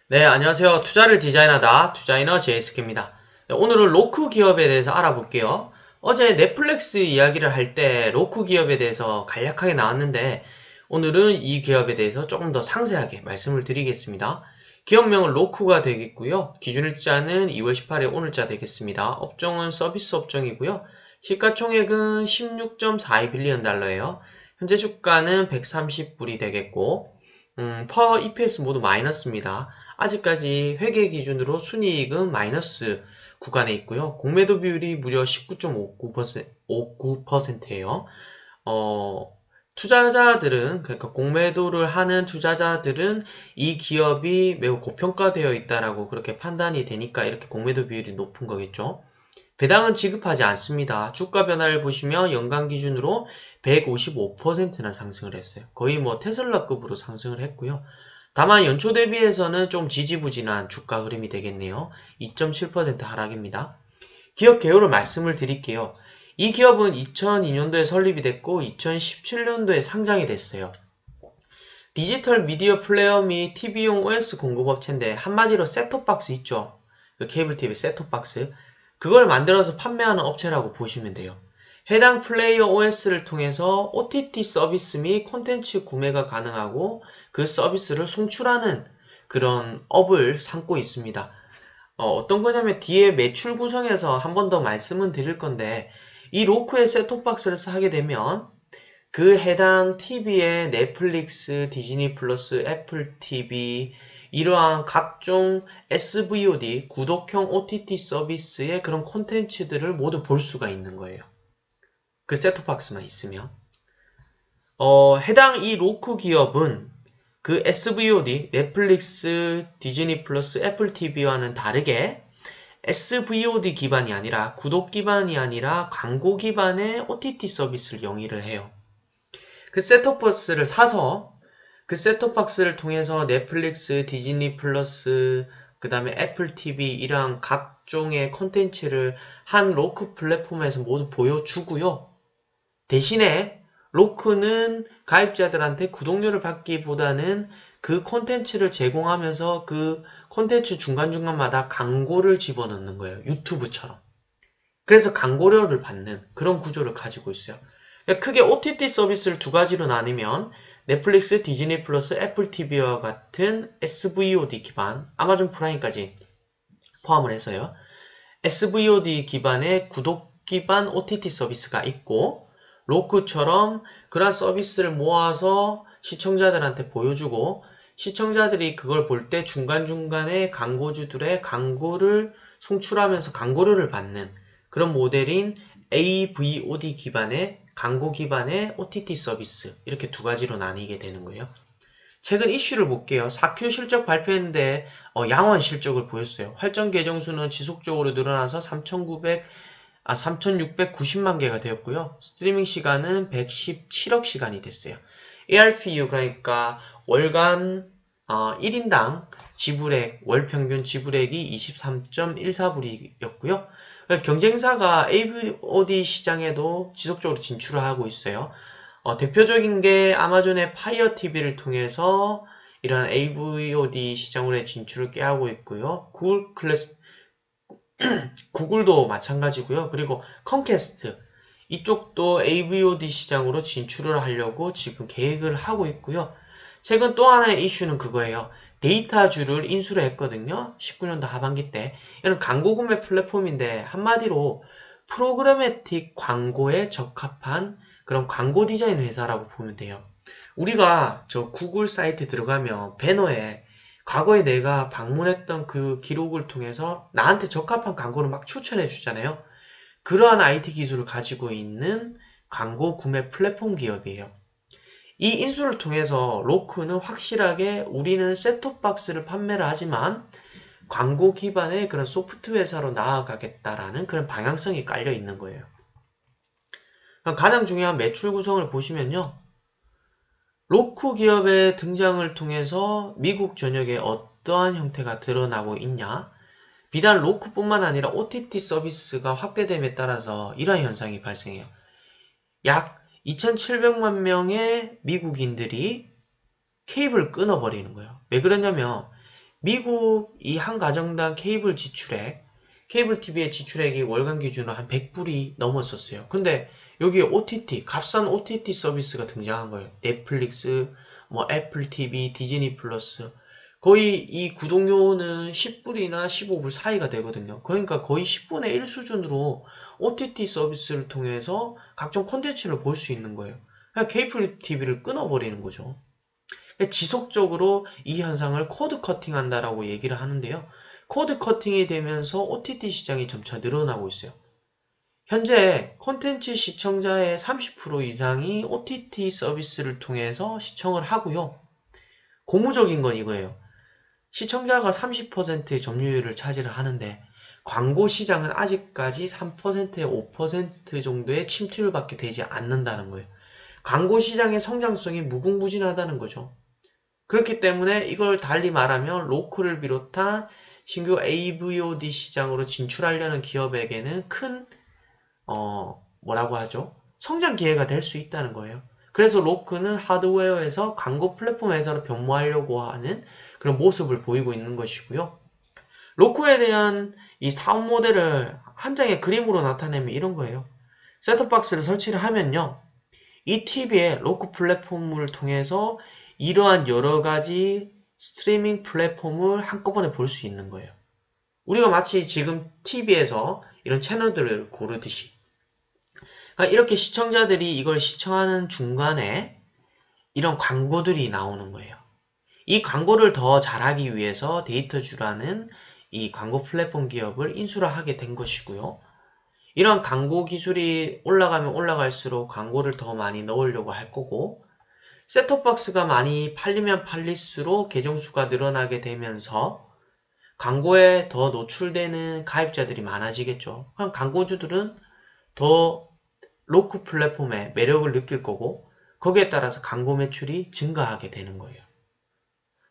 네, 안녕하세요. 투자를 디자인하다 투자이너 제이스케입니다. 네, 오늘은 로크 기업에 대해서 알아볼게요. 어제 넷플릭스 이야기를 할 때 로크 기업에 대해서 간략하게 나왔는데 오늘은 이 기업에 대해서 조금 더 상세하게 말씀을 드리겠습니다. 기업명은 로크가 되겠고요. 기준일자는 2월 18일 오늘자 되겠습니다. 업종은 서비스 업종이고요. 시가총액은 16.42빌리언 달러예요. 현재 주가는 130불이 되겠고 퍼 EPS 모두 마이너스입니다. 아직까지 회계 기준으로 순이익은 마이너스 구간에 있고요. 공매도 비율이 무려 19.59%예요. 투자자들은, 그러니까 공매도를 하는 투자자들은 이 기업이 매우 고평가되어 있다라고 그렇게 판단이 되니까 이렇게 공매도 비율이 높은 거겠죠. 배당은 지급하지 않습니다. 주가 변화를 보시면 연간 기준으로 155%나 상승을 했어요. 거의 뭐 테슬라급으로 상승을 했고요. 다만 연초 대비해서는 좀 지지부진한 주가 흐름이 되겠네요. 2.7% 하락입니다. 기업 개요를 말씀을 드릴게요. 이 기업은 2002년도에 설립이 됐고 2017년도에 상장이 됐어요. 디지털 미디어 플레이어 및 TV용 OS 공급업체인데 한마디로 셋톱박스 있죠. 그 케이블 TV 셋톱박스. 그걸 만들어서 판매하는 업체라고 보시면 돼요. 해당 플레이어 OS를 통해서 OTT 서비스 및 콘텐츠 구매가 가능하고 그 서비스를 송출하는 그런 업을 삼고 있습니다. 어떤 거냐면 뒤에 매출 구성에서 한 번 더 말씀은 드릴 건데 이 로크의 셋톱박스를 사게 되면 그 해당 TV에 넷플릭스, 디즈니 플러스, 애플 TV 이러한 각종 SVOD, 구독형 OTT 서비스의 그런 콘텐츠들을 모두 볼 수가 있는 거예요. 그 셋톱박스만 있으면. 해당 이 로크 기업은 그 SVOD, 넷플릭스, 디즈니 플러스, 애플 TV와는 다르게 SVOD 기반이 아니라 구독 기반이 아니라 광고 기반의 OTT 서비스를 영위를 해요. 그 셋톱박스를 사서 그 셋톱박스를 통해서 넷플릭스, 디즈니 플러스, 그 다음에 애플 TV 이런 각종의 콘텐츠를 한 로크 플랫폼에서 모두 보여주고요. 대신에 로크는 가입자들한테 구독료를 받기보다는 그 콘텐츠를 제공하면서 그 콘텐츠 중간중간마다 광고를 집어넣는 거예요. 유튜브처럼. 그래서 광고료를 받는 그런 구조를 가지고 있어요. 그러니까 크게 OTT 서비스를 두 가지로 나누면 넷플릭스, 디즈니 플러스, 애플 TV와 같은 SVOD 기반, 아마존 프라임까지 포함을 해서요. SVOD 기반의 구독 기반 OTT 서비스가 있고 로크처럼 그런 서비스를 모아서 시청자들한테 보여주고 시청자들이 그걸 볼 때 중간중간에 광고주들의 광고를 송출하면서 광고료를 받는 그런 모델인 AVOD 기반의 광고 기반의 OTT 서비스 이렇게 두 가지로 나뉘게 되는 거예요. 최근 이슈를 볼게요. 4Q 실적 발표했는데 양호한 실적을 보였어요. 활전 계정수는 지속적으로 늘어나서 3,690만 개가 되었고요. 스트리밍 시간은 117억 시간이 됐어요. ARPU 그러니까 월간 1인당 지불액, 월 평균 지불액이 23.14불이었고요. 경쟁사가 AVOD 시장에도 지속적으로 진출을 하고 있어요. 대표적인 게 아마존의 파이어 TV를 통해서 이런 AVOD 시장으로의 진출을 꾀하고 있고요. 구글도 마찬가지고요. 그리고 컴캐스트 이쪽도 AVOD 시장으로 진출을 하려고 지금 계획을 하고 있고요. 최근 또 하나의 이슈는 그거예요. 데이터주를 인수를 했거든요. 19년도 하반기 때. 이런 광고 구매 플랫폼인데 한마디로 프로그래매틱 광고에 적합한 그런 광고 디자인 회사라고 보면 돼요. 우리가 저 구글 사이트 들어가면 배너에 과거에 내가 방문했던 그 기록을 통해서 나한테 적합한 광고를 막 추천해 주잖아요. 그러한 IT 기술을 가지고 있는 광고 구매 플랫폼 기업이에요. 이 인수를 통해서 로크는 확실하게 우리는 셋톱박스를 판매를 하지만 광고 기반의 그런 소프트웨어 회사로 나아가겠다라는 그런 방향성이 깔려 있는 거예요. 가장 중요한 매출 구성을 보시면요. 로크 기업의 등장을 통해서 미국 전역에 어떠한 형태가 드러나고 있냐? 비단 로크뿐만 아니라 OTT 서비스가 확대됨에 따라서 이러한 현상이 발생해요. 약 2,700만 명의 미국인들이 케이블을 끊어버리는 거예요. 왜 그러냐면 미국 이 한 가정당 케이블 지출액, 케이블 TV의 지출액이 월간 기준으로 한 100불이 넘었었어요. 근데 여기에 OTT, 값싼 OTT 서비스가 등장한 거예요. 넷플릭스, 뭐 애플 TV, 디즈니 플러스. 거의 이 구독료는 10불이나 15불 사이가 되거든요. 그러니까 거의 10분의 1 수준으로 OTT 서비스를 통해서 각종 콘텐츠를 볼 수 있는 거예요. 그냥 케이블 TV를 끊어버리는 거죠. 지속적으로 이 현상을 코드 커팅 한다라고 얘기를 하는데요. 코드 커팅이 되면서 OTT 시장이 점차 늘어나고 있어요. 현재 콘텐츠 시청자의 30% 이상이 OTT 서비스를 통해서 시청을 하고요. 고무적인 건 이거예요. 시청자가 30%의 점유율을 차지를 하는데 광고 시장은 아직까지 3%에 5% 정도의 침투율밖에 되지 않는다는 거예요. 광고 시장의 성장성이 무궁무진하다는 거죠. 그렇기 때문에 이걸 달리 말하면 로컬을 비롯한 신규 AVOD 시장으로 진출하려는 기업에게는 큰 뭐라고 하죠? 성장 기회가 될 수 있다는 거예요. 그래서 로크는 하드웨어에서 광고 플랫폼 회사로 변모하려고 하는 그런 모습을 보이고 있는 것이고요. 로크에 대한 이 사업 모델을 한 장의 그림으로 나타내면 이런 거예요. 셋톱박스를 설치를 하면요. 이 TV에 로크 플랫폼을 통해서 이러한 여러 가지 스트리밍 플랫폼을 한꺼번에 볼 수 있는 거예요. 우리가 마치 지금 TV에서 이런 채널들을 고르듯이. 그러니까 이렇게 시청자들이 이걸 시청하는 중간에 이런 광고들이 나오는 거예요. 이 광고를 더 잘하기 위해서 데이터주라는 이 광고 플랫폼 기업을 인수를 하게 된 것이고요. 이런 광고 기술이 올라가면 올라갈수록 광고를 더 많이 넣으려고 할 거고, 셋톱박스가 많이 팔리면 팔릴수록 계정수가 늘어나게 되면서 광고에 더 노출되는 가입자들이 많아지겠죠. 그럼 광고주들은 더 로크 플랫폼의 매력을 느낄 거고 거기에 따라서 광고 매출이 증가하게 되는 거예요.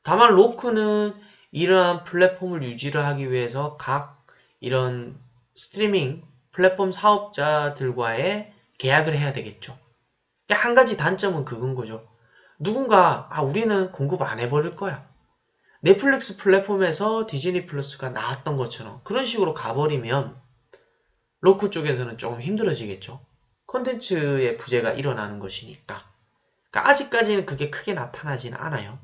다만 로크는 이러한 플랫폼을 유지를 하기 위해서 각 이런 스트리밍 플랫폼 사업자들과의 계약을 해야 되겠죠. 한 가지 단점은 그건 거죠. 누군가 우리는 공급 안 해버릴 거야. 넷플릭스 플랫폼에서 디즈니 플러스가 나왔던 것처럼 그런 식으로 가버리면 로크 쪽에서는 조금 힘들어지겠죠. 콘텐츠의 부재가 일어나는 것이니까. 그러니까 아직까지는 그게 크게 나타나지는 않아요.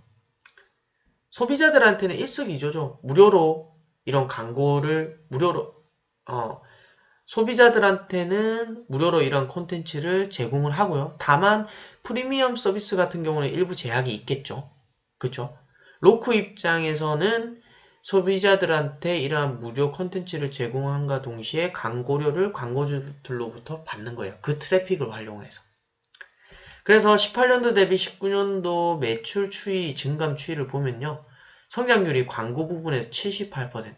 소비자들한테는 일석이조죠. 무료로 이런 광고를 소비자들한테는 무료로 이런 콘텐츠를 제공을 하고요. 다만 프리미엄 서비스 같은 경우는 일부 제약이 있겠죠. 그렇죠? 로크 입장에서는 소비자들한테 이러한 무료 콘텐츠를 제공함과 동시에 광고료를 광고주들로부터 받는 거예요. 그 트래픽을 활용해서. 그래서 18년도 대비 19년도 매출 추이, 증감 추이를 보면요. 성장률이 광고 부분에서 78%,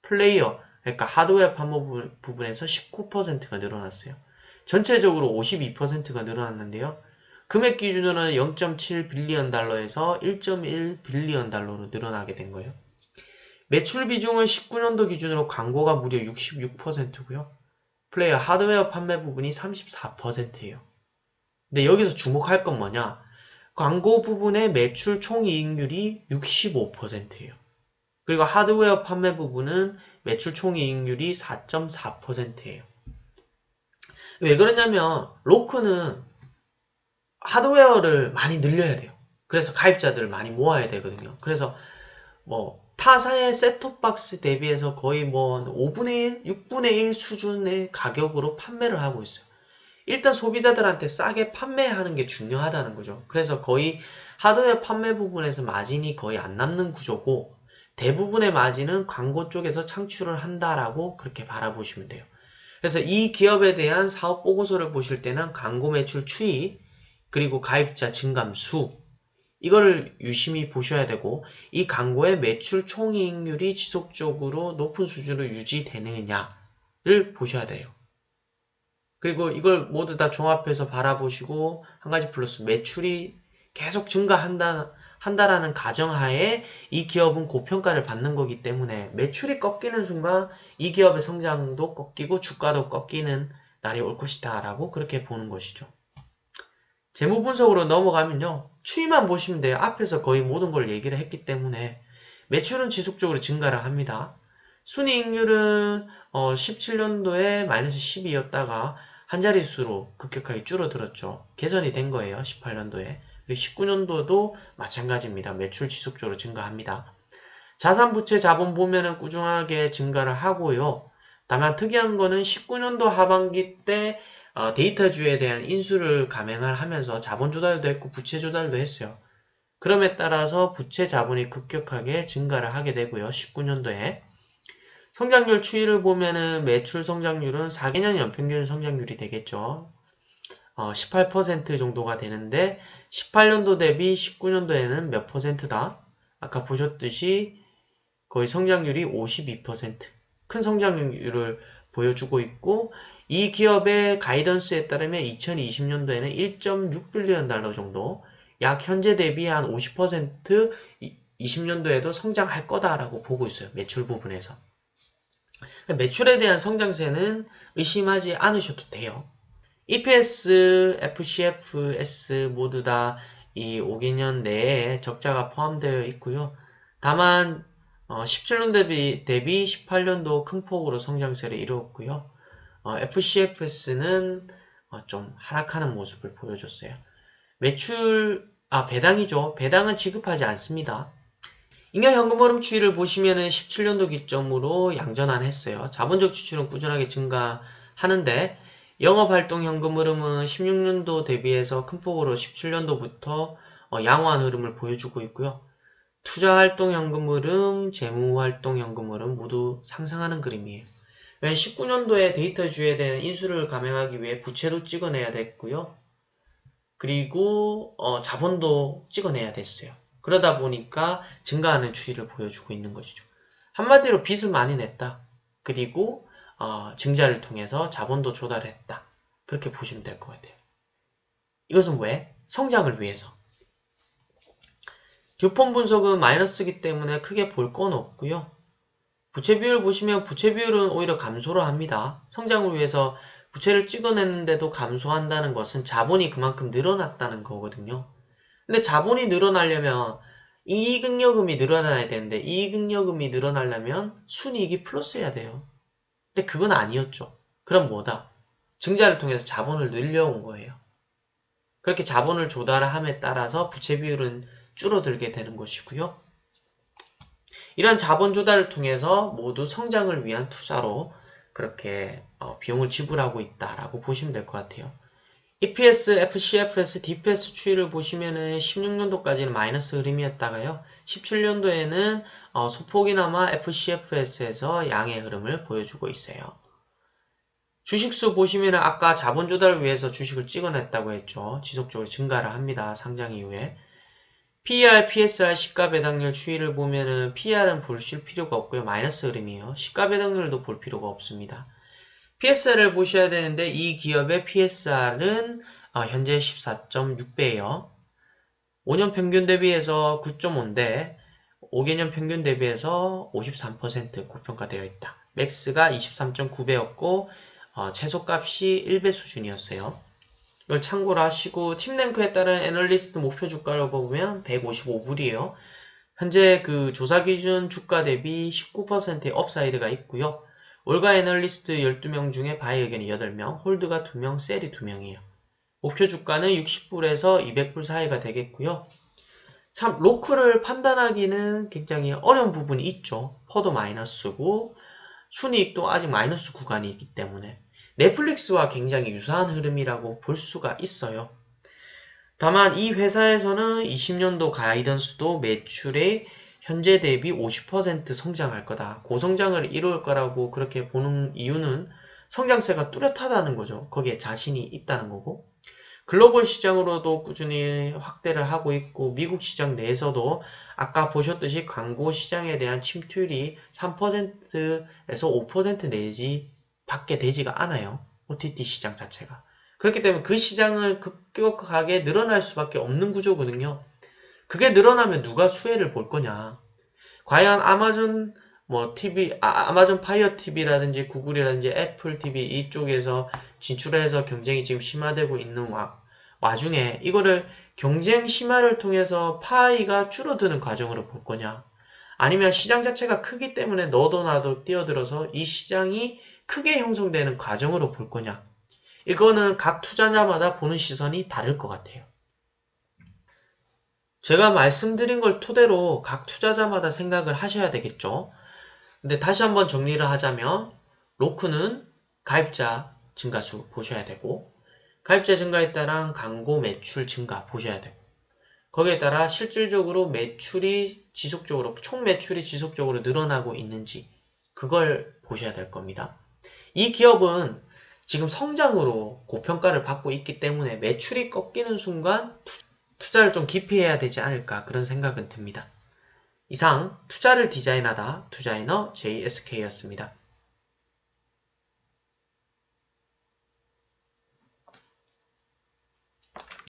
플레이어, 그러니까 하드웨어 판매 부분에서 19%가 늘어났어요. 전체적으로 52%가 늘어났는데요. 금액 기준으로는 0.7 빌리언 달러에서 1.1 빌리언 달러로 늘어나게 된 거예요. 매출 비중은 19년도 기준으로 광고가 무려 66%고요. 플레이어 하드웨어 판매 부분이 34%예요. 근데 여기서 주목할 건 뭐냐? 광고 부분의 매출 총이익률이 65%예요. 그리고 하드웨어 판매 부분은 매출 총이익률이 4.4%예요. 왜 그러냐면 로크는 하드웨어를 많이 늘려야 돼요. 그래서 가입자들을 많이 모아야 되거든요. 그래서 타사의 셋톱박스 대비해서 거의 5분의 1, 6분의 1 수준의 가격으로 판매를 하고 있어요. 일단 소비자들한테 싸게 판매하는 게 중요하다는 거죠. 그래서 거의 하드웨어 판매 부분에서 마진이 거의 안 남는 구조고 대부분의 마진은 광고 쪽에서 창출을 한다라고 그렇게 바라보시면 돼요. 그래서 이 기업에 대한 사업 보고서를 보실 때는 광고 매출 추이 그리고 가입자 증감 수 이거를 유심히 보셔야 되고 이 광고의 매출 총이익률이 지속적으로 높은 수준으로 유지되느냐를 보셔야 돼요. 그리고 이걸 모두 다 종합해서 바라보시고 한 가지 플러스 매출이 계속 증가한다라는 가정하에 이 기업은 고평가를 받는 거기 때문에 매출이 꺾이는 순간 이 기업의 성장도 꺾이고 주가도 꺾이는 날이 올 것이다 라고 그렇게 보는 것이죠. 재무 분석으로 넘어가면요. 추이만 보시면 돼요. 앞에서 거의 모든 걸 얘기를 했기 때문에 매출은 지속적으로 증가를 합니다. 순이익률은 17년도에 마이너스 12였다가 한 자릿수로 급격하게 줄어들었죠. 개선이 된 거예요. 18년도에. 그리고 19년도도 마찬가지입니다. 매출 지속적으로 증가합니다. 자산부채 자본 보면은 꾸준하게 증가를 하고요. 다만 특이한 거는 19년도 하반기 때 데이터주에 대한 인수를 감행을 하면서 자본 조달도 했고 부채 조달도 했어요. 그럼에 따라서 부채 자본이 급격하게 증가를 하게 되고요. 19년도에. 성장률 추이를 보면은 매출 성장률은 4개년 연평균 성장률이 되겠죠. 18% 정도가 되는데 18년도 대비 19년도에는 몇 퍼센트다? 아까 보셨듯이 거의 성장률이 52%. 큰 성장률을 보여주고 있고 이 기업의 가이던스에 따르면 2020년도에는 1.6빌리언 달러 정도 약 현재 대비 한 50% 20년도에도 성장할 거다라고 보고 있어요. 매출 부분에서. 매출에 대한 성장세는 의심하지 않으셔도 돼요. EPS, FCFS 모두 다 이 5개년 내에 적자가 포함되어 있고요. 다만 17년도 대비 18년도 큰 폭으로 성장세를 이루었고요. FCFS는 좀 하락하는 모습을 보여줬어요. 매출, 배당이죠. 배당은 지급하지 않습니다. 잉여 현금 흐름 추이를 보시면은 17년도 기점으로 양전환했어요. 자본적 지출은 꾸준하게 증가하는데 영업활동 현금 흐름은 16년도 대비해서 큰 폭으로 17년도부터 양호한 흐름을 보여주고 있고요. 투자활동 현금 흐름, 재무활동 현금 흐름 모두 상승하는 그림이에요. 19년도에 데이터주에 대한 인수를 감행하기 위해 부채도 찍어내야 됐고요. 그리고 자본도 찍어내야 됐어요. 그러다 보니까 증가하는 추이를 보여주고 있는 것이죠. 한마디로 빚을 많이 냈다. 그리고 증자를 통해서 자본도 조달했다. 그렇게 보시면 될 것 같아요. 이것은 왜? 성장을 위해서. 듀폰 분석은 마이너스이기 때문에 크게 볼 건 없고요. 부채 비율 보시면 부채 비율은 오히려 감소를 합니다. 성장을 위해서 부채를 찍어냈는데도 감소한다는 것은 자본이 그만큼 늘어났다는 거거든요. 근데 자본이 늘어나려면 이익잉여금이 늘어나야 되는데 이익잉여금이 늘어나려면 순이익이 플러스해야 돼요. 근데 그건 아니었죠. 그럼 뭐다? 증자를 통해서 자본을 늘려온 거예요. 그렇게 자본을 조달함에 따라서 부채 비율은 줄어들게 되는 것이고요. 이러한 자본 조달을 통해서 모두 성장을 위한 투자로 그렇게 비용을 지불하고 있다라고 보시면 될 것 같아요. EPS, FCFS, DPS 추이를 보시면은 16년도까지는 마이너스 흐름이었다가요. 17년도에는 소폭이나마 FCFS에서 양의 흐름을 보여주고 있어요. 주식수 보시면은 아까 자본 조달을 위해서 주식을 찍어냈다고 했죠. 지속적으로 증가를 합니다. 상장 이후에. PER, PSR, 시가배당률 추이를 보면은 PER은 보실 필요가 없고요. 마이너스 흐름이에요. 시가배당률도 볼 필요가 없습니다. PSR을 보셔야 되는데 이 기업의 PSR은 현재 14.6배예요. 5년 평균 대비해서 9.5인데 5개년 평균 대비해서 53% 고평가되어 있다. 맥스가 23.9배였고 최소값이 1배 수준이었어요. 이걸 참고로 하시고 팀랭크에 따른 애널리스트 목표 주가를 보면 155불이에요. 현재 그 조사 기준 주가 대비 19%의 업사이드가 있고요. 월가 애널리스트 12명 중에 바이 의견이 8명, 홀드가 2명, 셀이 2명이에요. 목표 주가는 60불에서 200불 사이가 되겠고요. 참 로크를 판단하기는 굉장히 어려운 부분이 있죠. 퍼도 마이너스고 순이익도 아직 마이너스 구간이 있기 때문에 넷플릭스와 굉장히 유사한 흐름이라고 볼 수가 있어요. 다만 이 회사에서는 20년도 가이던스도 매출의 현재 대비 50% 성장할 거다. 고성장을 이룰 거라고 그렇게 보는 이유는 성장세가 뚜렷하다는 거죠. 거기에 자신이 있다는 거고. 글로벌 시장으로도 꾸준히 확대를 하고 있고 미국 시장 내에서도 아까 보셨듯이 광고 시장에 대한 침투율이 3%에서 5% 내지 밖에 되지가 않아요. OTT 시장 자체가. 그렇기 때문에 그 시장은 급격하게 늘어날 수밖에 없는 구조거든요. 그게 늘어나면 누가 수혜를 볼 거냐. 과연 아마존 아마존 파이어 TV라든지 구글이라든지 애플 TV 이쪽에서 진출해서 경쟁이 지금 심화되고 있는 와중에 이거를 경쟁 심화를 통해서 파이가 줄어드는 과정으로 볼 거냐. 아니면 시장 자체가 크기 때문에 너도 나도 뛰어들어서 이 시장이 크게 형성되는 과정으로 볼 거냐. 이거는 각 투자자마다 보는 시선이 다를 것 같아요. 제가 말씀드린 걸 토대로 각 투자자마다 생각을 하셔야 되겠죠. 근데 다시 한번 정리를 하자면 로크는 가입자 증가수 보셔야 되고, 가입자 증가에 따른 광고 매출 증가 보셔야 되고, 거기에 따라 실질적으로 매출이 지속적으로, 총 매출이 지속적으로 늘어나고 있는지 그걸 보셔야 될 겁니다. 이 기업은 지금 성장으로 고평가를 받고 있기 때문에 매출이 꺾이는 순간 투자를 좀 깊이 해야 되지 않을까, 그런 생각은 듭니다. 이상 투자를 디자인하다 투자이너 JSK였습니다.